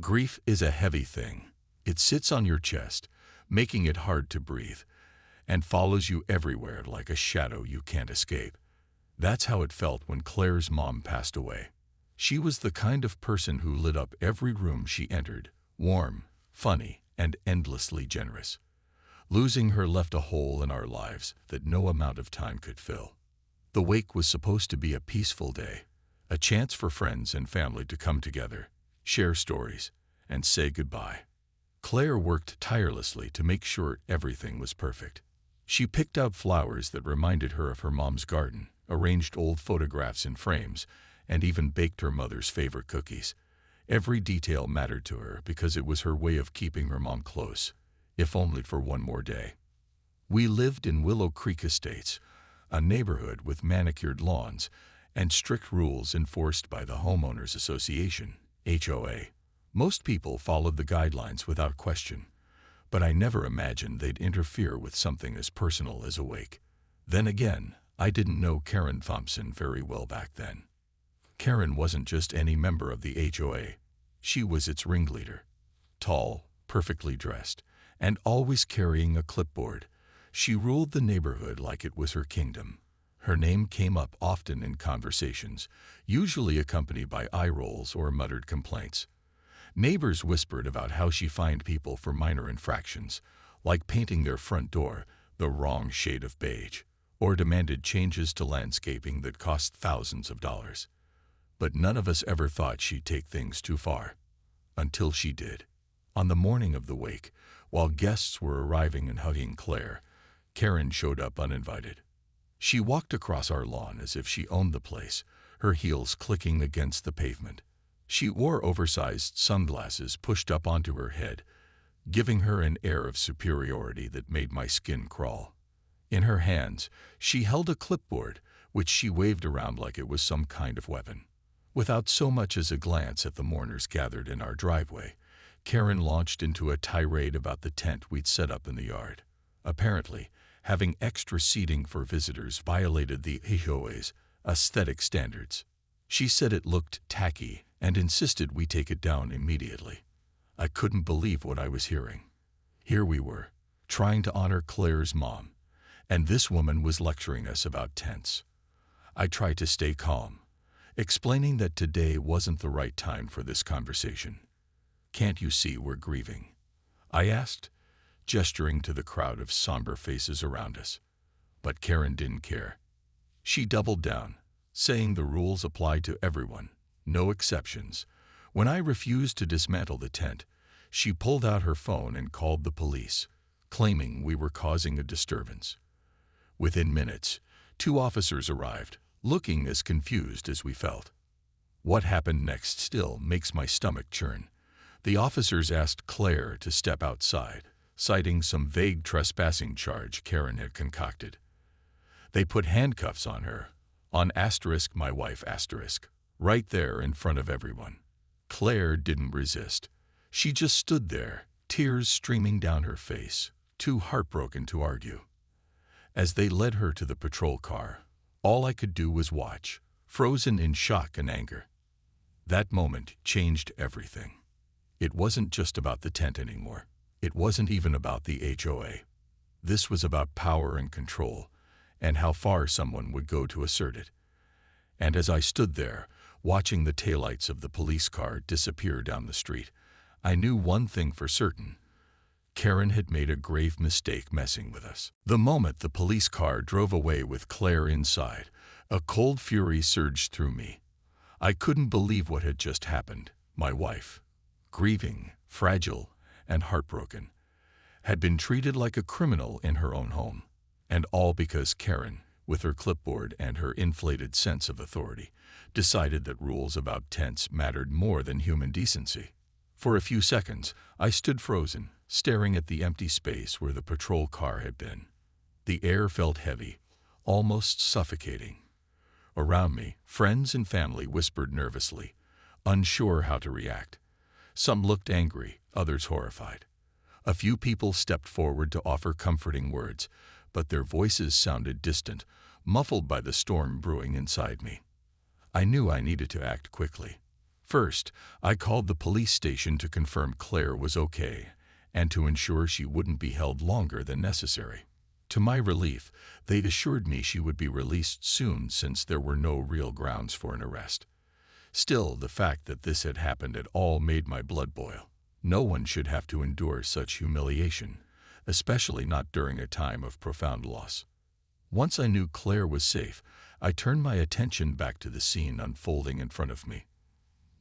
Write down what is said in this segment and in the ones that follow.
Grief is a heavy thing. It sits on your chest, making it hard to breathe, and follows you everywhere like a shadow you can't escape. That's how it felt when Claire's mom passed away. She was the kind of person who lit up every room she entered, warm, funny, and endlessly generous. Losing her left a hole in our lives that no amount of time could fill. The wake was supposed to be a peaceful day, a chance for friends and family to come together, share stories, and say goodbye. Claire worked tirelessly to make sure everything was perfect. She picked out flowers that reminded her of her mom's garden, arranged old photographs in frames, and even baked her mother's favorite cookies. Every detail mattered to her because it was her way of keeping her mom close, if only for one more day. We lived in Willow Creek Estates, a neighborhood with manicured lawns and strict rules enforced by the Homeowners Association, HOA. Most people followed the guidelines without question, but I never imagined they'd interfere with something as personal as a wake. Then again, I didn't know Karen Thompson very well back then. Karen wasn't just any member of the HOA. She was its ringleader. Tall, perfectly dressed, and always carrying a clipboard, she ruled the neighborhood like it was her kingdom. Her name came up often in conversations, usually accompanied by eye rolls or muttered complaints. Neighbors whispered about how she fined people for minor infractions, like painting their front door the wrong shade of beige, or demanded changes to landscaping that cost thousands of dollars. But none of us ever thought she'd take things too far. Until she did. On the morning of the wake, while guests were arriving and hugging Claire, Karen showed up uninvited. She walked across our lawn as if she owned the place, her heels clicking against the pavement. She wore oversized sunglasses pushed up onto her head, giving her an air of superiority that made my skin crawl. In her hands, she held a clipboard, which she waved around like it was some kind of weapon. Without so much as a glance at the mourners gathered in our driveway, Karen launched into a tirade about the tent we'd set up in the yard. Apparently, having extra seating for visitors violated the HOA's aesthetic standards. She said it looked tacky and insisted we take it down immediately. I couldn't believe what I was hearing. Here we were, trying to honor Claire's mom, and this woman was lecturing us about tents. I tried to stay calm, explaining that today wasn't the right time for this conversation. "Can't you see we're grieving?" I asked, gesturing to the crowd of somber faces around us. But Karen didn't care. She doubled down, saying the rules applied to everyone, no exceptions. When I refused to dismantle the tent, she pulled out her phone and called the police, claiming we were causing a disturbance. Within minutes, 2 officers arrived, looking as confused as we felt. What happened next still makes my stomach churn. The officers asked Claire to step outside, citing some vague trespassing charge Karen had concocted. They put handcuffs on her, on my wife, right there in front of everyone. Claire didn't resist. She just stood there, tears streaming down her face, too heartbroken to argue. As they led her to the patrol car, all I could do was watch, frozen in shock and anger. That moment changed everything. It wasn't just about the tent anymore. It wasn't even about the HOA. This was about power and control, and how far someone would go to assert it. And as I stood there, watching the taillights of the police car disappear down the street, I knew one thing for certain. Karen had made a grave mistake messing with us. The moment the police car drove away with Claire inside, a cold fury surged through me. I couldn't believe what had just happened. My wife, grieving, fragile, and heartbroken, had been treated like a criminal in her own home. And all because Karen, with her clipboard and her inflated sense of authority, decided that rules about tents mattered more than human decency. For a few seconds, I stood frozen, staring at the empty space where the patrol car had been. The air felt heavy, almost suffocating. Around me, friends and family whispered nervously, unsure how to react. Some looked angry, others horrified. A few people stepped forward to offer comforting words, but their voices sounded distant, muffled by the storm brewing inside me. I knew I needed to act quickly. First, I called the police station to confirm Claire was okay and to ensure she wouldn't be held longer than necessary. To my relief, they assured me she would be released soon since there were no real grounds for an arrest. Still, the fact that this had happened at all made my blood boil. No one should have to endure such humiliation, especially not during a time of profound loss. Once I knew Claire was safe, I turned my attention back to the scene unfolding in front of me.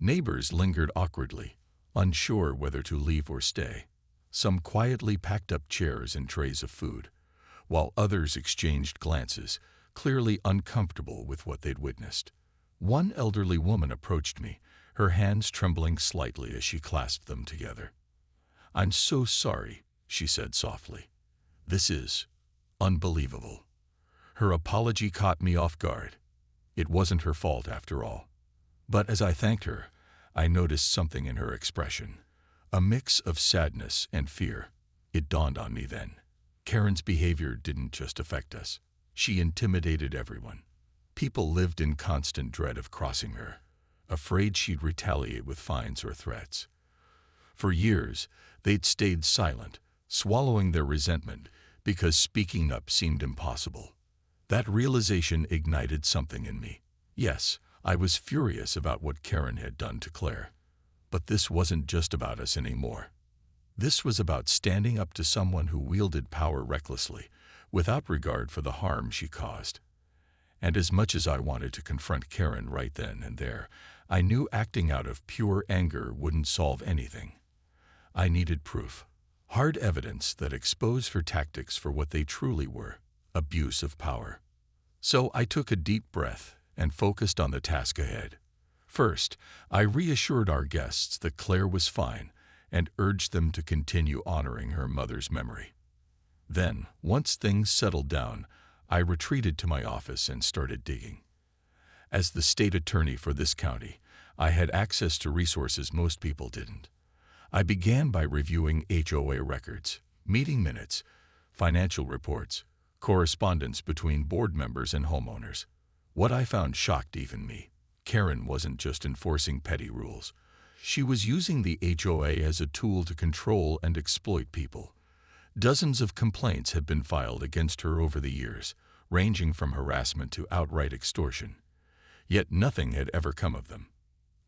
Neighbors lingered awkwardly, unsure whether to leave or stay. Some quietly packed up chairs and trays of food, while others exchanged glances, clearly uncomfortable with what they'd witnessed. One elderly woman approached me, her hands trembling slightly as she clasped them together. "I'm so sorry," she said softly. "This is unbelievable." Her apology caught me off guard. It wasn't her fault after all. But as I thanked her, I noticed something in her expression, a mix of sadness and fear. It dawned on me then. Karen's behavior didn't just affect us. She intimidated everyone. People lived in constant dread of crossing her, afraid she'd retaliate with fines or threats. For years, they'd stayed silent, swallowing their resentment because speaking up seemed impossible. That realization ignited something in me. Yes, I was furious about what Karen had done to Claire. But this wasn't just about us anymore. This was about standing up to someone who wielded power recklessly, without regard for the harm she caused. And as much as I wanted to confront Karen right then and there, I knew acting out of pure anger wouldn't solve anything. I needed proof, hard evidence that exposed her tactics for what they truly were, abuse of power. So I took a deep breath and focused on the task ahead. First, I reassured our guests that Claire was fine and urged them to continue honoring her mother's memory. Then, once things settled down, I retreated to my office and started digging. As the state attorney for this county, I had access to resources most people didn't. I began by reviewing HOA records, meeting minutes, financial reports, correspondence between board members and homeowners. What I found shocked even me. Karen wasn't just enforcing petty rules. She was using the HOA as a tool to control and exploit people. Dozens of complaints have been filed against her over the years, ranging from harassment to outright extortion. Yet nothing had ever come of them.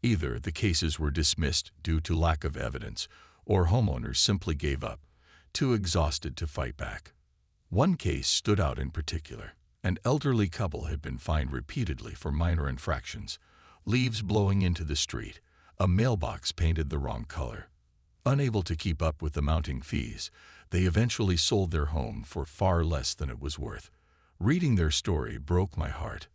Either the cases were dismissed due to lack of evidence, or homeowners simply gave up, too exhausted to fight back. One case stood out in particular. An elderly couple had been fined repeatedly for minor infractions, leaves blowing into the street, a mailbox painted the wrong color. Unable to keep up with the mounting fees, they eventually sold their home for far less than it was worth. Reading their story broke my heart.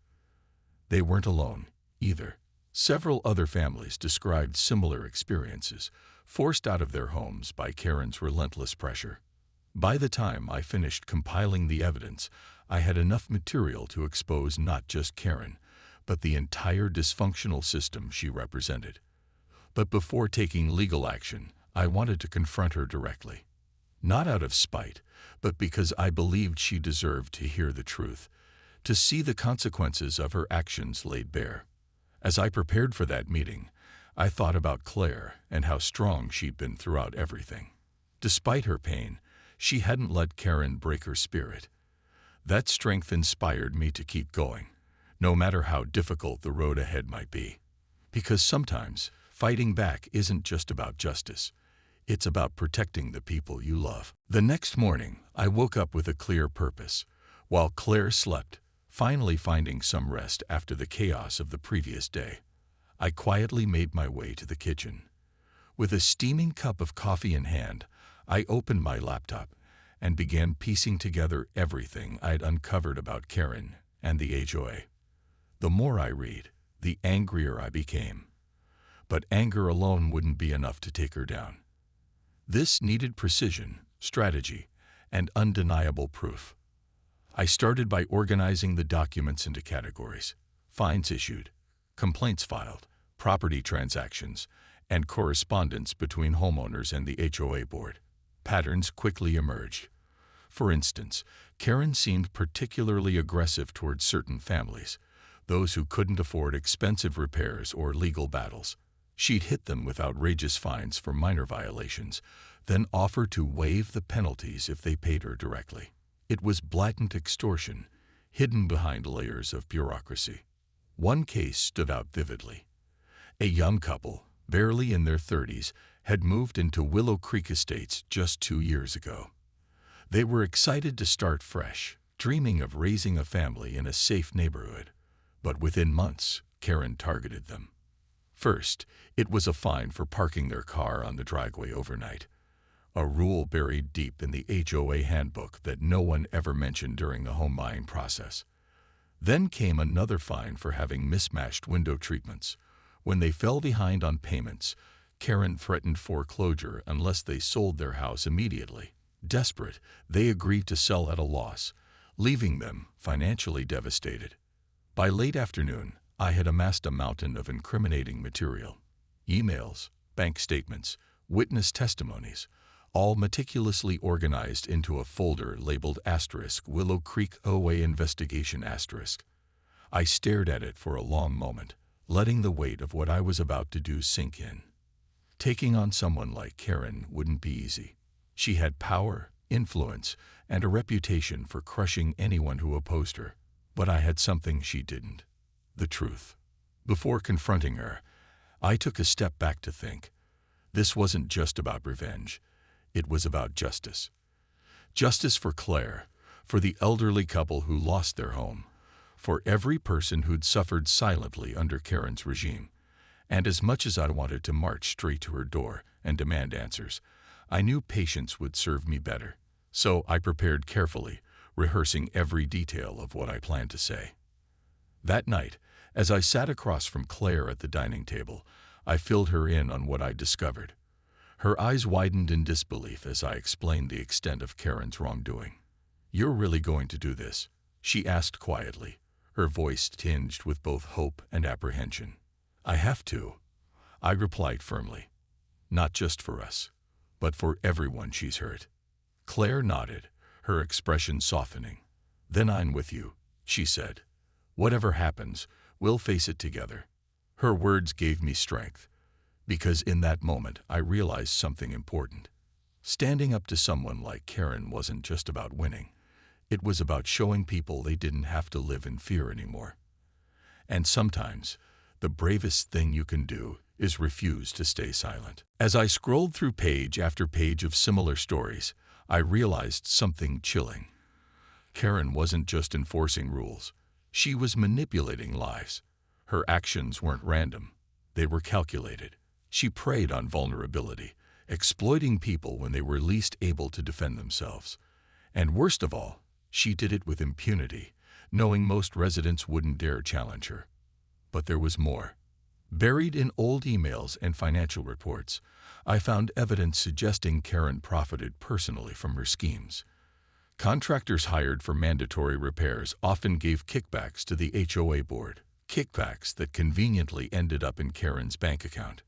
They weren't alone, either. Several other families described similar experiences, forced out of their homes by Karen's relentless pressure. By the time I finished compiling the evidence, I had enough material to expose not just Karen, but the entire dysfunctional system she represented. But before taking legal action, I wanted to confront her directly. Not out of spite, but because I believed she deserved to hear the truth, to see the consequences of her actions laid bare. As I prepared for that meeting, I thought about Claire and how strong she'd been throughout everything. Despite her pain, she hadn't let Karen break her spirit. That strength inspired me to keep going, no matter how difficult the road ahead might be. Because sometimes, fighting back isn't just about justice. It's about protecting the people you love. The next morning, I woke up with a clear purpose. While Claire slept, finally finding some rest after the chaos of the previous day, I quietly made my way to the kitchen. With a steaming cup of coffee in hand, I opened my laptop and began piecing together everything I'd uncovered about Karen and the HOA. The more I read, the angrier I became. But anger alone wouldn't be enough to take her down. This needed precision, strategy, and undeniable proof. I started by organizing the documents into categories: fines issued, complaints filed, property transactions, and correspondence between homeowners and the HOA board. Patterns quickly emerged. For instance, Karen seemed particularly aggressive towards certain families, those who couldn't afford expensive repairs or legal battles. She'd hit them with outrageous fines for minor violations, then offer to waive the penalties if they paid her directly. It was blatant extortion, hidden behind layers of bureaucracy. One case stood out vividly. A young couple, barely in their 30s, had moved into Willow Creek Estates just 2 years ago. They were excited to start fresh, dreaming of raising a family in a safe neighborhood. But within months, Karen targeted them. First, it was a fine for parking their car on the driveway overnight, a rule buried deep in the HOA handbook that no one ever mentioned during the home buying process. Then came another fine for having mismatched window treatments. When they fell behind on payments, Karen threatened foreclosure unless they sold their house immediately. Desperate, they agreed to sell at a loss, leaving them financially devastated. By late afternoon, I had amassed a mountain of incriminating material. Emails, bank statements, witness testimonies, all meticulously organized into a folder labeled *Willow Creek HOA Investigation*. I stared at it for a long moment, letting the weight of what I was about to do sink in. Taking on someone like Karen wouldn't be easy. She had power, influence, and a reputation for crushing anyone who opposed her. But I had something she didn't: the truth. Before confronting her, I took a step back to think. This wasn't just about revenge. It was about justice. Justice for Claire, for the elderly couple who lost their home, for every person who'd suffered silently under Karen's regime. And as much as I wanted to march straight to her door and demand answers, I knew patience would serve me better. So I prepared carefully, rehearsing every detail of what I planned to say. That night, as I sat across from Claire at the dining table, I filled her in on what I'd discovered. Her eyes widened in disbelief as I explained the extent of Karen's wrongdoing. "You're really going to do this?" she asked quietly, her voice tinged with both hope and apprehension. "I have to," I replied firmly. "Not just for us, but for everyone she's hurt." Claire nodded, her expression softening. "Then I'm with you," she said. "Whatever happens, we'll face it together." Her words gave me strength, because in that moment I realized something important. Standing up to someone like Karen wasn't just about winning. It was about showing people they didn't have to live in fear anymore. And sometimes, the bravest thing you can do is refuse to stay silent. As I scrolled through page after page of similar stories, I realized something chilling. Karen wasn't just enforcing rules. She was manipulating lives. Her actions weren't random. They were calculated. She preyed on vulnerability, exploiting people when they were least able to defend themselves. And worst of all, she did it with impunity, knowing most residents wouldn't dare challenge her. But there was more. Buried in old emails and financial reports, I found evidence suggesting Karen profited personally from her schemes. Contractors hired for mandatory repairs often gave kickbacks to the HOA board, kickbacks that conveniently ended up in Karen's bank account.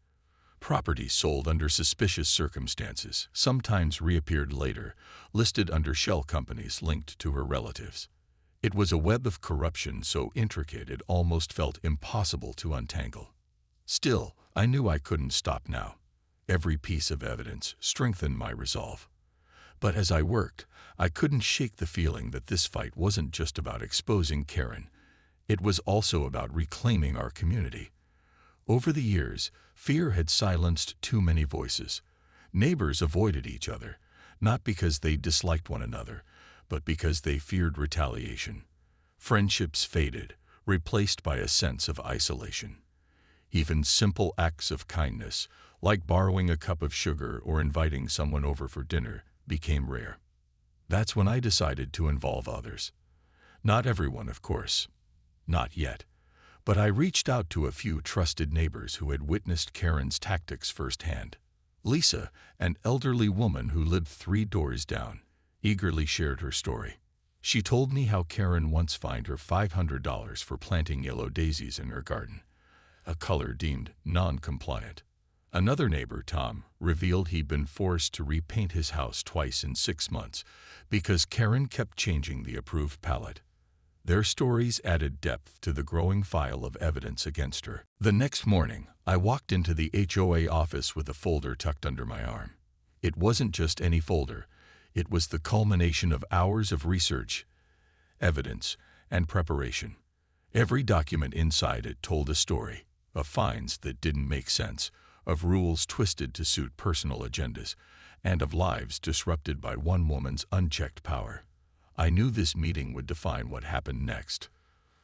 Properties sold under suspicious circumstances sometimes reappeared later, listed under shell companies linked to her relatives. It was a web of corruption so intricate it almost felt impossible to untangle. Still, I knew I couldn't stop now. Every piece of evidence strengthened my resolve. But as I worked, I couldn't shake the feeling that this fight wasn't just about exposing Karen. It was also about reclaiming our community. Over the years, fear had silenced too many voices. Neighbors avoided each other, not because they disliked one another, but because they feared retaliation. Friendships faded, replaced by a sense of isolation. Even simple acts of kindness, like borrowing a cup of sugar or inviting someone over for dinner, became rare. That's when I decided to involve others. Not everyone, of course. Not yet. But I reached out to a few trusted neighbors who had witnessed Karen's tactics firsthand. Lisa, an elderly woman who lived 3 doors down, eagerly shared her story. She told me how Karen once fined her $500 for planting yellow daisies in her garden, a color deemed non-compliant. Another neighbor, Tom, revealed he'd been forced to repaint his house twice in 6 months because Karen kept changing the approved palette. Their stories added depth to the growing file of evidence against her. The next morning, I walked into the HOA office with a folder tucked under my arm. It wasn't just any folder. It was the culmination of hours of research, evidence, and preparation. Every document inside it told a story, of fines that didn't make sense, of rules twisted to suit personal agendas, and of lives disrupted by one woman's unchecked power. I knew this meeting would define what happened next.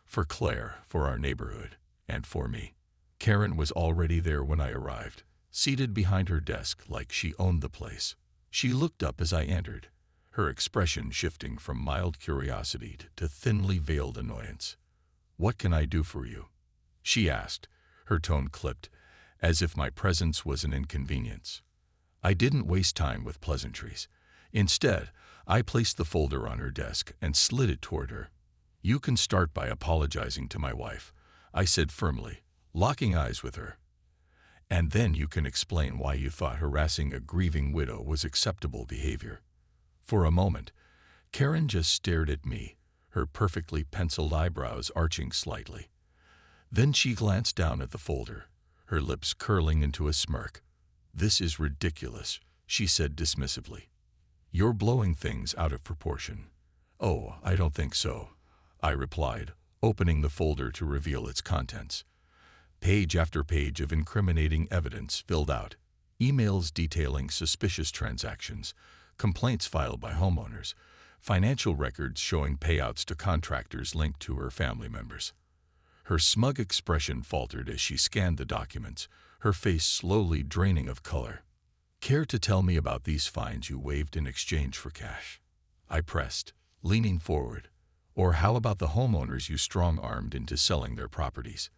For Claire, for our neighborhood, and for me. Karen was already there when I arrived, seated behind her desk like she owned the place. She looked up as I entered, her expression shifting from mild curiosity to thinly veiled annoyance. "What can I do for you?" she asked, her tone clipped, as if my presence was an inconvenience. I didn't waste time with pleasantries. Instead, I placed the folder on her desk and slid it toward her. "You can start by apologizing to my wife," I said firmly, locking eyes with her. "And then you can explain why you thought harassing a grieving widow was acceptable behavior." For a moment, Karen just stared at me, her perfectly penciled eyebrows arching slightly. Then she glanced down at the folder, her lips curling into a smirk. "This is ridiculous," she said dismissively. "You're blowing things out of proportion." "Oh, I don't think so," I replied, opening the folder to reveal its contents. Page after page of incriminating evidence filled out, emails detailing suspicious transactions, complaints filed by homeowners, financial records showing payouts to contractors linked to her family members. Her smug expression faltered as she scanned the documents, her face slowly draining of color. "Care to tell me about these fines you waived in exchange for cash?" I pressed, leaning forward. "Or how about the homeowners you strong-armed into selling their properties?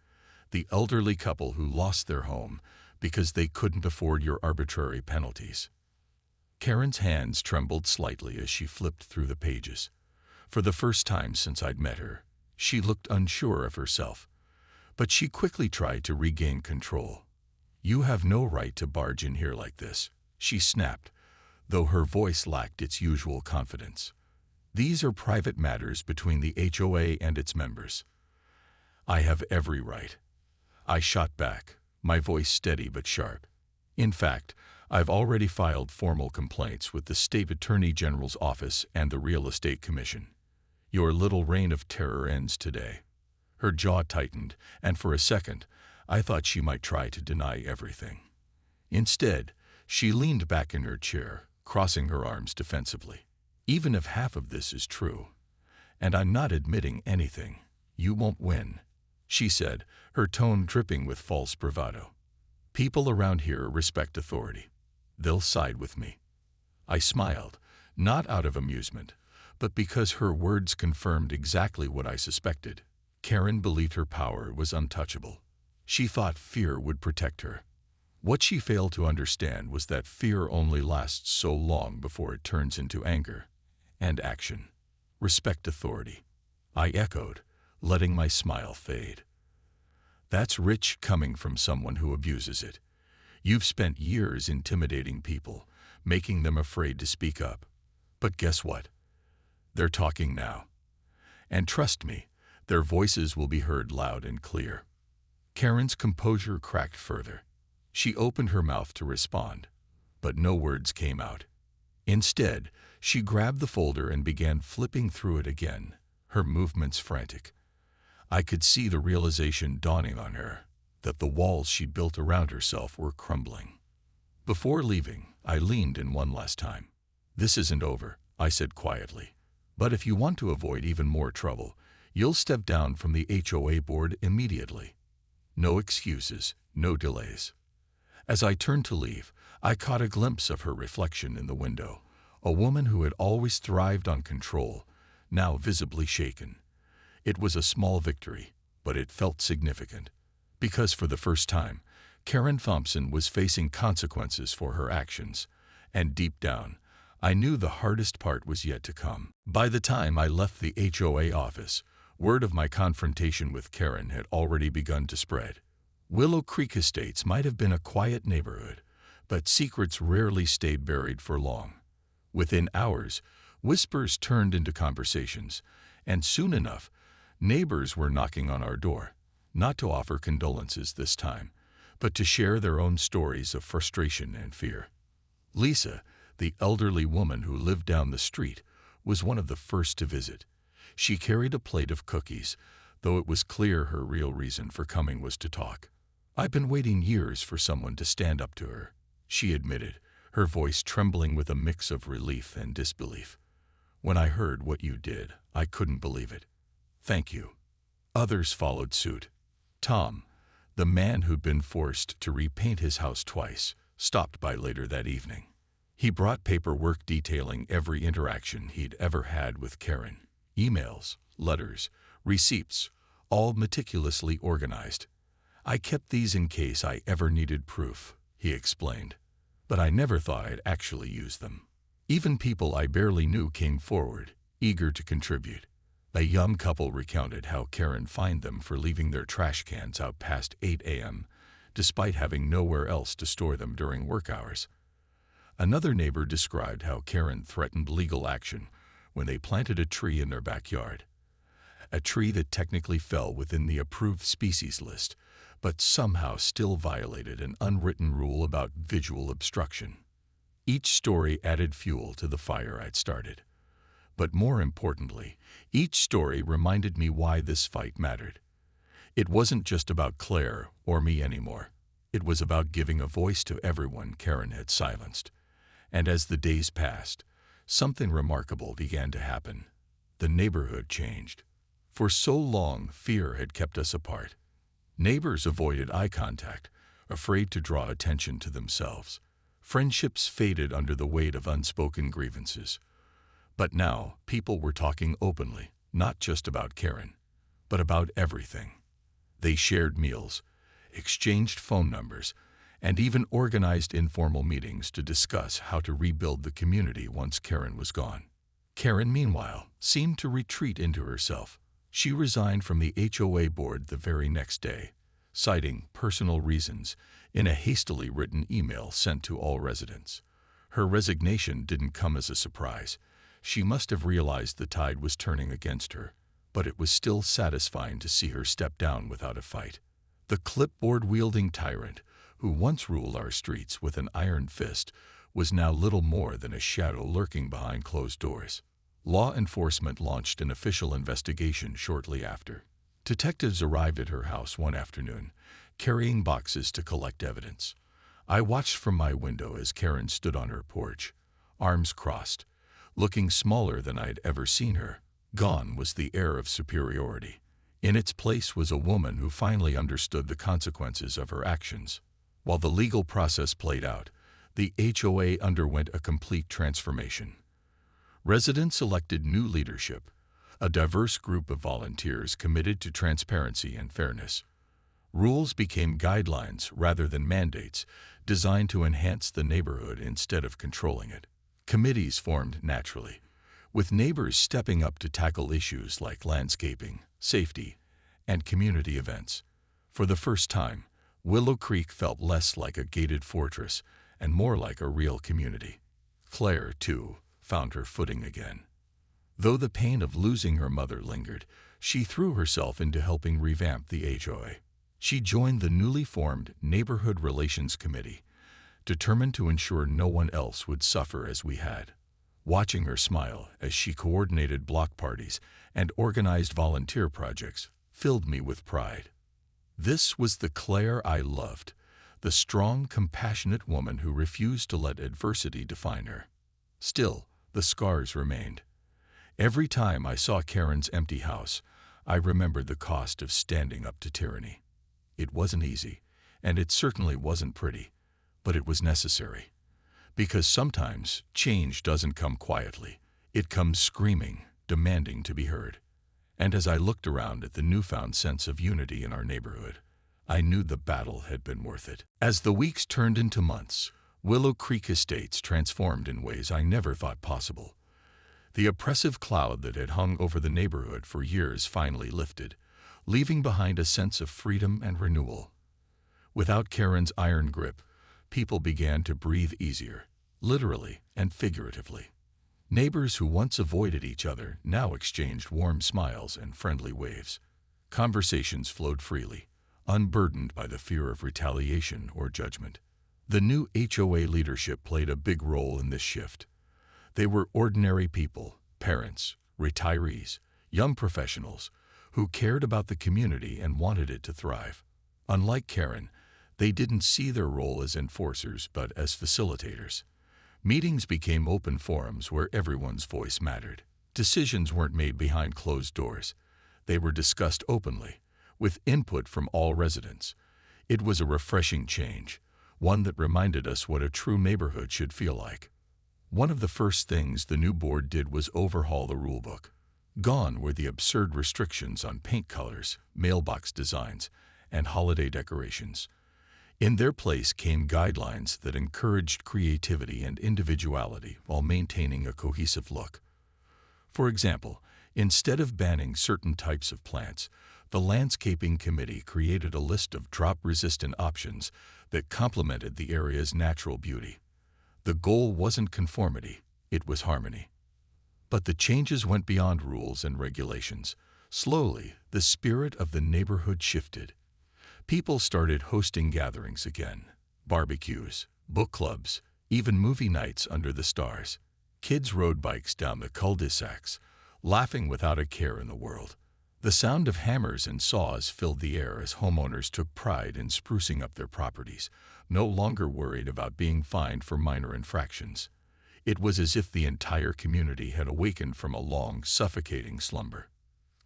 The elderly couple who lost their home because they couldn't afford your arbitrary penalties." Karen's hands trembled slightly as she flipped through the pages. For the first time since I'd met her, she looked unsure of herself. But she quickly tried to regain control. "You have no right to barge in here like this," she snapped, though her voice lacked its usual confidence. "These are private matters between the HOA and its members." "I have every right," I shot back, my voice steady but sharp. "In fact, I've already filed formal complaints with the State Attorney General's office and the Real Estate Commission. Your little reign of terror ends today." Her jaw tightened, and for a second, I thought she might try to deny everything. Instead, she leaned back in her chair, crossing her arms defensively. "Even if half of this is true, and I'm not admitting anything, you won't win," she said, her tone dripping with false bravado. "People around here respect authority. They'll side with me." I smiled, not out of amusement, but because her words confirmed exactly what I suspected. Karen believed her power was untouchable. She thought fear would protect her. What she failed to understand was that fear only lasts so long before it turns into anger and action. "Respect authority," I echoed, letting my smile fade. "That's rich coming from someone who abuses it. You've spent years intimidating people, making them afraid to speak up. But guess what? They're talking now. And trust me, their voices will be heard loud and clear." Karen's composure cracked further. She opened her mouth to respond, but no words came out. Instead, she grabbed the folder and began flipping through it again, her movements frantic. I could see the realization dawning on her, that the walls she'd built around herself were crumbling. Before leaving, I leaned in one last time. "This isn't over," I said quietly. "But if you want to avoid even more trouble, you'll step down from the HOA board immediately. No excuses, no delays." As I turned to leave, I caught a glimpse of her reflection in the window, a woman who had always thrived on control, now visibly shaken. It was a small victory, but it felt significant. Because for the first time, Karen Thompson was facing consequences for her actions, and deep down, I knew the hardest part was yet to come. By the time I left the HOA office, word of my confrontation with Karen had already begun to spread. Willow Creek Estates might have been a quiet neighborhood, but secrets rarely stayed buried for long. Within hours, whispers turned into conversations, and soon enough, neighbors were knocking on our door, not to offer condolences this time, but to share their own stories of frustration and fear. Lisa, the elderly woman who lived down the street, was one of the first to visit. She carried a plate of cookies, though it was clear her real reason for coming was to talk. "I've been waiting years for someone to stand up to her," she admitted, her voice trembling with a mix of relief and disbelief. "When I heard what you did, I couldn't believe it. Thank you." Others followed suit. Tom, the man who'd been forced to repaint his house twice, stopped by later that evening. He brought paperwork detailing every interaction he'd ever had with Karen. Emails, letters, receipts, all meticulously organized. "I kept these in case I ever needed proof," he explained. "But I never thought I'd actually use them." Even people I barely knew came forward, eager to contribute. A young couple recounted how Karen fined them for leaving their trash cans out past 8 a.m., despite having nowhere else to store them during work hours. Another neighbor described how Karen threatened legal action when they planted a tree in their backyard. A tree that technically fell within the approved species list, but somehow still violated an unwritten rule about visual obstruction. Each story added fuel to the fire I'd started. But more importantly, each story reminded me why this fight mattered. It wasn't just about Claire or me anymore. It was about giving a voice to everyone Karen had silenced. And as the days passed, something remarkable began to happen. The neighborhood changed. For so long, fear had kept us apart. Neighbors avoided eye contact, afraid to draw attention to themselves. Friendships faded under the weight of unspoken grievances. But now, people were talking openly, not just about Karen, but about everything. They shared meals, exchanged phone numbers, and even organized informal meetings to discuss how to rebuild the community once Karen was gone. Karen, meanwhile, seemed to retreat into herself. She resigned from the HOA board the very next day, citing personal reasons in a hastily written email sent to all residents. Her resignation didn't come as a surprise. She must have realized the tide was turning against her, but it was still satisfying to see her step down without a fight. The clipboard-wielding tyrant, who once ruled our streets with an iron fist, was now little more than a shadow lurking behind closed doors. Law enforcement launched an official investigation shortly after. Detectives arrived at her house one afternoon, carrying boxes to collect evidence. I watched from my window as Karen stood on her porch, arms crossed, looking smaller than I'd ever seen her. Gone was the air of superiority. In its place was a woman who finally understood the consequences of her actions. While the legal process played out, the HOA underwent a complete transformation. Residents elected new leadership, a diverse group of volunteers committed to transparency and fairness. Rules became guidelines rather than mandates, designed to enhance the neighborhood instead of controlling it. Committees formed naturally, with neighbors stepping up to tackle issues like landscaping, safety, and community events. For the first time, Willow Creek felt less like a gated fortress and more like a real community. Claire, too, found her footing again. Though the pain of losing her mother lingered, she threw herself into helping revamp the HOA. She joined the newly formed Neighborhood Relations Committee, determined to ensure no one else would suffer as we had. Watching her smile as she coordinated block parties and organized volunteer projects filled me with pride. This was the Claire I loved, the strong, compassionate woman who refused to let adversity define her. Still, the scars remained. Every time I saw Karen's empty house, I remembered the cost of standing up to tyranny. It wasn't easy, and it certainly wasn't pretty, but it was necessary. Because sometimes change doesn't come quietly. It comes screaming, demanding to be heard. And as I looked around at the newfound sense of unity in our neighborhood, I knew the battle had been worth it. As the weeks turned into months, Willow Creek Estates transformed in ways I never thought possible. The oppressive cloud that had hung over the neighborhood for years finally lifted, leaving behind a sense of freedom and renewal. Without Karen's iron grip, people began to breathe easier, literally and figuratively. Neighbors who once avoided each other now exchanged warm smiles and friendly waves. Conversations flowed freely, unburdened by the fear of retaliation or judgment. The new HOA leadership played a big role in this shift. They were ordinary people, parents, retirees, young professionals, who cared about the community and wanted it to thrive. Unlike Karen, they didn't see their role as enforcers but as facilitators. Meetings became open forums where everyone's voice mattered. Decisions weren't made behind closed doors. They were discussed openly, with input from all residents. It was a refreshing change, one that reminded us what a true neighborhood should feel like. One of the first things the new board did was overhaul the rulebook. Gone were the absurd restrictions on paint colors, mailbox designs, and holiday decorations. In their place came guidelines that encouraged creativity and individuality while maintaining a cohesive look. For example, instead of banning certain types of plants, the landscaping committee created a list of drop-resistant options that complemented the area's natural beauty. The goal wasn't conformity, it was harmony. But the changes went beyond rules and regulations. Slowly, the spirit of the neighborhood shifted. People started hosting gatherings again, barbecues, book clubs, even movie nights under the stars. Kids rode bikes down the cul-de-sacs, laughing without a care in the world. The sound of hammers and saws filled the air as homeowners took pride in sprucing up their properties, no longer worried about being fined for minor infractions. It was as if the entire community had awakened from a long, suffocating slumber.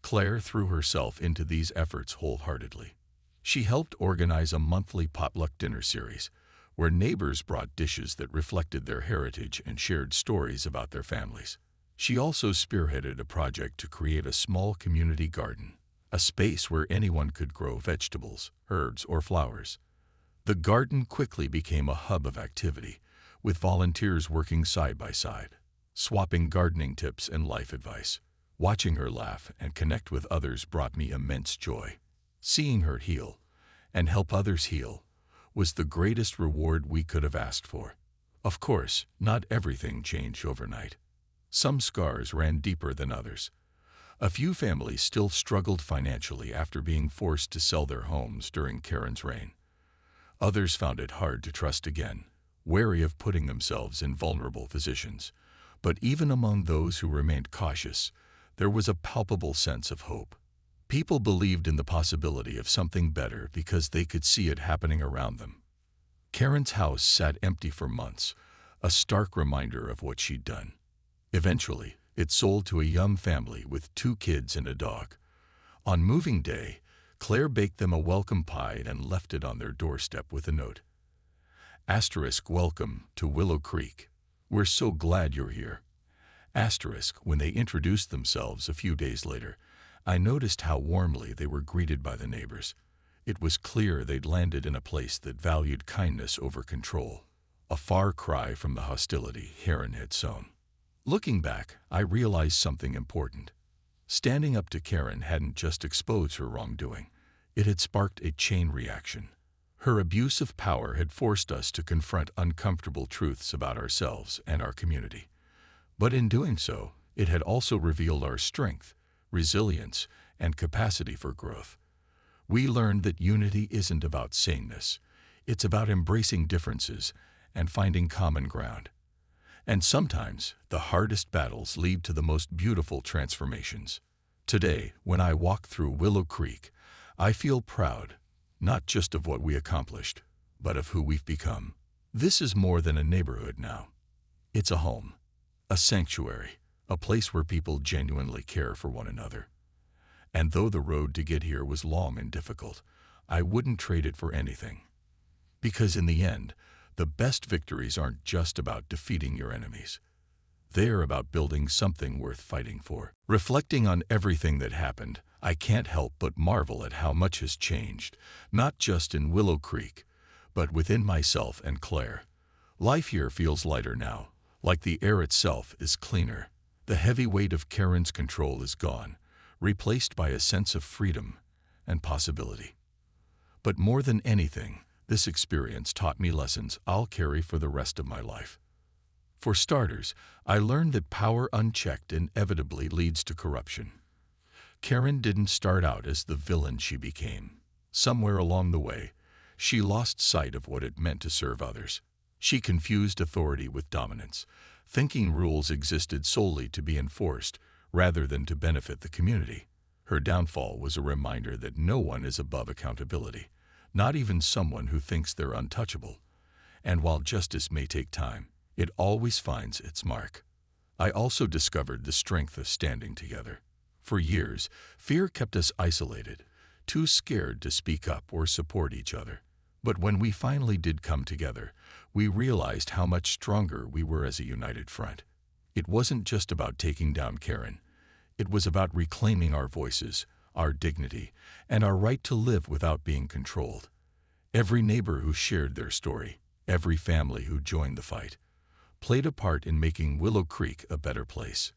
Claire threw herself into these efforts wholeheartedly. She helped organize a monthly potluck dinner series, where neighbors brought dishes that reflected their heritage and shared stories about their families. She also spearheaded a project to create a small community garden, a space where anyone could grow vegetables, herbs, or flowers. The garden quickly became a hub of activity, with volunteers working side by side, swapping gardening tips and life advice. Watching her laugh and connect with others brought me immense joy. Seeing her heal and help others heal was the greatest reward we could have asked for. Of course, not everything changed overnight. Some scars ran deeper than others. A few families still struggled financially after being forced to sell their homes during Karen's reign. Others found it hard to trust again, wary of putting themselves in vulnerable positions. But even among those who remained cautious, there was a palpable sense of hope. People believed in the possibility of something better because they could see it happening around them. Karen's house sat empty for months, a stark reminder of what she'd done. Eventually, it sold to a young family with 2 kids and a dog. On moving day, Claire baked them a welcome pie and left it on their doorstep with a note. *Welcome to Willow Creek. We're so glad you're here. When they introduced themselves a few days later, I noticed how warmly they were greeted by the neighbors. It was clear they'd landed in a place that valued kindness over control, a far cry from the hostility Karen had sown. Looking back, I realized something important. Standing up to Karen hadn't just exposed her wrongdoing. It had sparked a chain reaction. Her abuse of power had forced us to confront uncomfortable truths about ourselves and our community. But in doing so, it had also revealed our strength, resilience, and capacity for growth. We learned that unity isn't about sameness. It's about embracing differences and finding common ground. And sometimes, the hardest battles lead to the most beautiful transformations. Today, when I walk through Willow Creek, I feel proud, not just of what we accomplished, but of who we've become. This is more than a neighborhood now. It's a home, a sanctuary, a place where people genuinely care for one another. And though the road to get here was long and difficult, I wouldn't trade it for anything. Because in the end, the best victories aren't just about defeating your enemies. They're about building something worth fighting for. Reflecting on everything that happened, I can't help but marvel at how much has changed, not just in Willow Creek, but within myself and Claire. Life here feels lighter now, like the air itself is cleaner. The heavy weight of Karen's control is gone, replaced by a sense of freedom and possibility. But more than anything, this experience taught me lessons I'll carry for the rest of my life. For starters, I learned that power unchecked inevitably leads to corruption. Karen didn't start out as the villain she became. Somewhere along the way, she lost sight of what it meant to serve others. She confused authority with dominance, thinking rules existed solely to be enforced rather than to benefit the community. Her downfall was a reminder that no one is above accountability, not even someone who thinks they're untouchable. And while justice may take time, it always finds its mark. I also discovered the strength of standing together. For years, fear kept us isolated, too scared to speak up or support each other. But when we finally did come together, we realized how much stronger we were as a united front. It wasn't just about taking down Karen. It was about reclaiming our voices, our dignity, and our right to live without being controlled. Every neighbor who shared their story, every family who joined the fight, played a part in making Willow Creek a better place.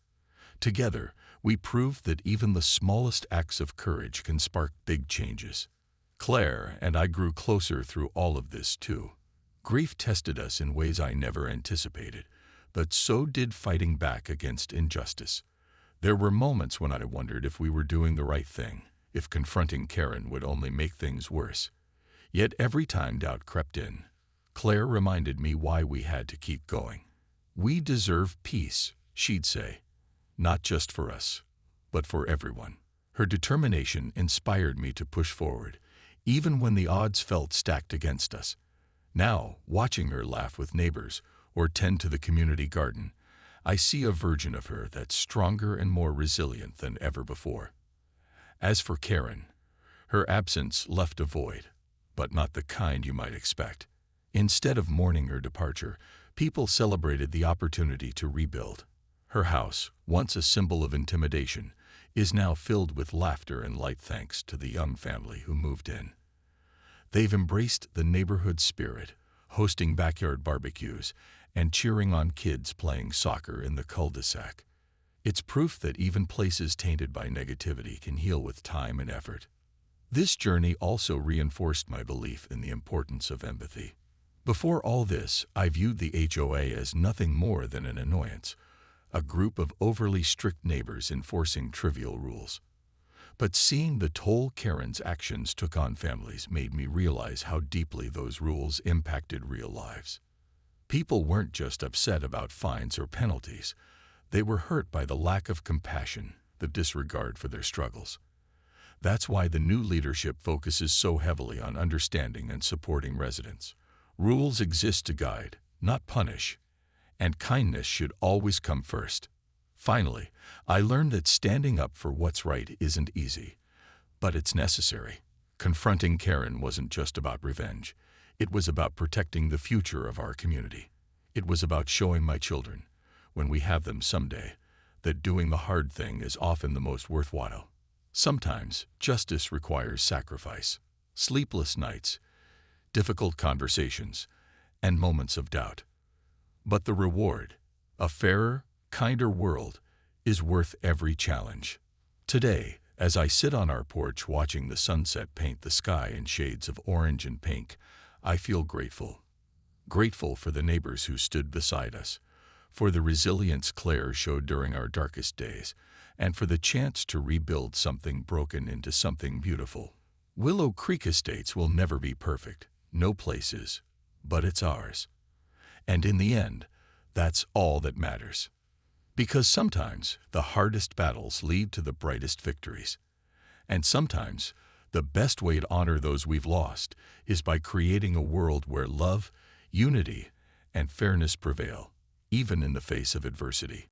Together, we proved that even the smallest acts of courage can spark big changes. Claire and I grew closer through all of this, too. Grief tested us in ways I never anticipated, but so did fighting back against injustice. There were moments when I wondered if we were doing the right thing, if confronting Karen would only make things worse. Yet every time doubt crept in, Claire reminded me why we had to keep going. We deserve peace, she'd say, not just for us, but for everyone. Her determination inspired me to push forward, even when the odds felt stacked against us. Now, watching her laugh with neighbors or tend to the community garden, I see a version of her that's stronger and more resilient than ever before. As for Karen, her absence left a void, but not the kind you might expect. Instead of mourning her departure, people celebrated the opportunity to rebuild. Her house, once a symbol of intimidation, is now filled with laughter and light thanks to the young family who moved in. They've embraced the neighborhood spirit, hosting backyard barbecues and cheering on kids playing soccer in the cul-de-sac. It's proof that even places tainted by negativity can heal with time and effort. This journey also reinforced my belief in the importance of empathy. Before all this, I viewed the HOA as nothing more than an annoyance, a group of overly strict neighbors enforcing trivial rules. But seeing the toll Karen's actions took on families made me realize how deeply those rules impacted real lives. People weren't just upset about fines or penalties. They were hurt by the lack of compassion, the disregard for their struggles. That's why the new leadership focuses so heavily on understanding and supporting residents. Rules exist to guide, not punish, and kindness should always come first. Finally, I learned that standing up for what's right isn't easy, but it's necessary. Confronting Karen wasn't just about revenge. It was about protecting the future of our community. It was about showing my children, when we have them someday, that doing the hard thing is often the most worthwhile. Sometimes, justice requires sacrifice, sleepless nights, difficult conversations, and moments of doubt. But the reward, a fairer, kinder world, is worth every challenge. Today, as I sit on our porch watching the sunset paint the sky in shades of orange and pink, I feel grateful. Grateful for the neighbors who stood beside us, for the resilience Claire showed during our darkest days, and for the chance to rebuild something broken into something beautiful. Willow Creek Estates will never be perfect, no place is, but it's ours. And in the end, that's all that matters. Because sometimes the hardest battles lead to the brightest victories. And sometimes the best way to honor those we've lost is by creating a world where love, unity, and fairness prevail, even in the face of adversity.